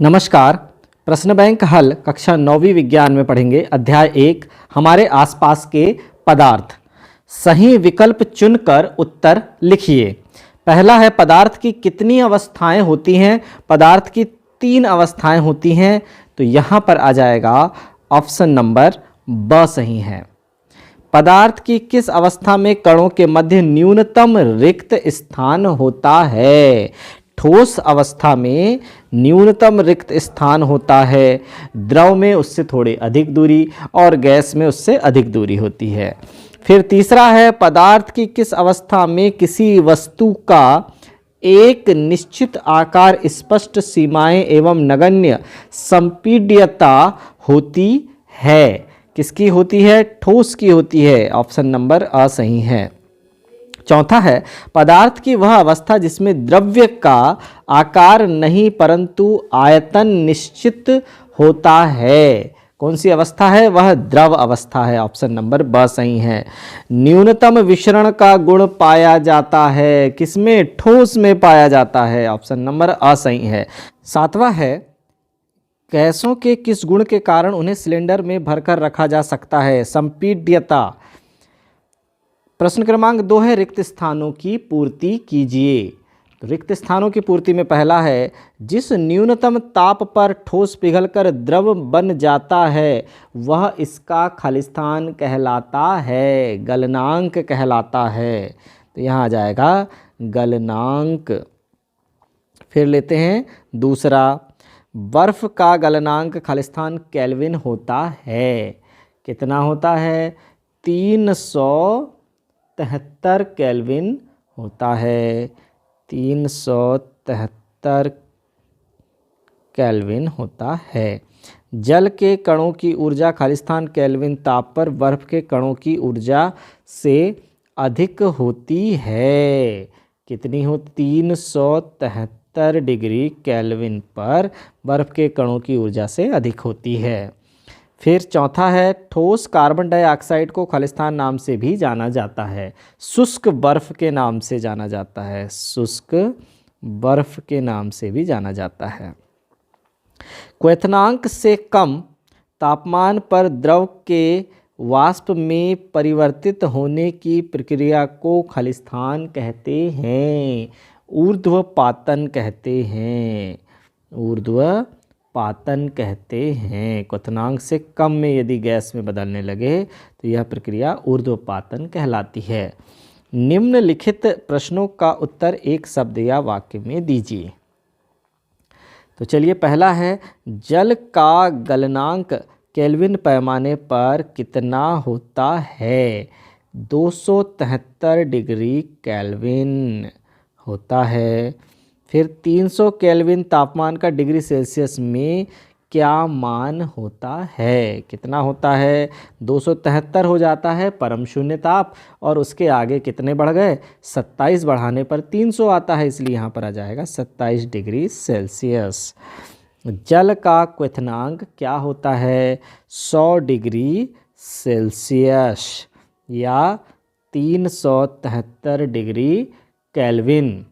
नमस्कार। प्रश्न बैंक हल कक्षा 9वीं विज्ञान में पढ़ेंगे। अध्याय 1 हमारे आसपास के पदार्थ। सही विकल्प चुनकर उत्तर लिखिए। पहला है पदार्थ की कितनी अवस्थाएं होती हैं। पदार्थ की 3 अवस्थाएं होती हैं, तो यहाँ पर आ जाएगा ऑप्शन नंबर ब सही है। पदार्थ की किस अवस्था में कणों के मध्य न्यूनतम रिक्त स्थान होता है। ठोस अवस्था में न्यूनतम रिक्त स्थान होता है, द्रव में उससे थोड़ी अधिक दूरी और गैस में उससे अधिक दूरी होती है। फिर तीसरा है पदार्थ की किस अवस्था में किसी वस्तु का एक निश्चित आकार, स्पष्ट सीमाएं एवं नगण्य संपीड्यता होती है। किसकी होती है? ठोस की होती है। ऑप्शन नंबर अ सही है। चौथा है पदार्थ की वह अवस्था जिसमें द्रव्य का आकार नहीं परंतु आयतन निश्चित होता है। कौन सी अवस्था है? वह द्रव अवस्था है। ऑप्शन नंबर ब सही है। न्यूनतम विसरण का गुण पाया जाता है किसमें? ठोस में पाया जाता है। ऑप्शन नंबर अ सही है। सातवां है गैसों के किस गुण के कारण उन्हें सिलेंडर में भरकर रखा जा सकता है? संपीड्यता। प्रश्न क्रमांक 2 है रिक्त स्थानों की पूर्ति कीजिए। तो रिक्त स्थानों की पूर्ति में पहला है जिस न्यूनतम ताप पर ठोस पिघलकर द्रव बन जाता है वह इसका खालिस्तान कहलाता है, गलनांक कहलाता है। तो यहाँ आ जाएगा गलनांक। फिर लेते हैं दूसरा, बर्फ का गलनांक खालिस्तान केल्विन होता है। कितना होता है? 373 केल्विन होता है। 373 केल्विन होता है। जल के कणों की ऊर्जा खालिस्तान केल्विन ताप पर बर्फ के कणों की ऊर्जा से अधिक होती है। कितनी हो? 373 डिग्री केल्विन पर बर्फ के कणों की ऊर्जा से अधिक होती है। फिर चौथा है ठोस कार्बन डाइऑक्साइड को खालिस्तान नाम से भी जाना जाता है। शुष्क बर्फ के नाम से जाना जाता है। शुष्क बर्फ के नाम से भी जाना जाता है। क्वथनांक से कम तापमान पर द्रव के वाष्प में परिवर्तित होने की प्रक्रिया को खालिस्तान कहते हैं। ऊर्ध्वपातन कहते हैं। ऊर्ध्वपातन कहते हैं। क्वथनांक से कम में यदि गैस में बदलने लगे तो यह प्रक्रिया ऊर्ध्वपातन कहलाती है। निम्नलिखित प्रश्नों का उत्तर एक शब्द या वाक्य में दीजिए। तो चलिए, पहला है जल का गलनांक केल्विन पैमाने पर कितना होता है? 273 डिग्री केल्विन होता है। फिर 300 केल्विन तापमान का डिग्री सेल्सियस में क्या मान होता है? कितना होता है? 273 हो जाता है परम शून्य ताप, और उसके आगे कितने बढ़ गए? 27 बढ़ाने पर 300 आता है, इसलिए यहाँ पर आ जाएगा 27 डिग्री सेल्सियस। जल का क्वथनांक क्या होता है? 100 डिग्री सेल्सियस या 373 डिग्री केल्विन।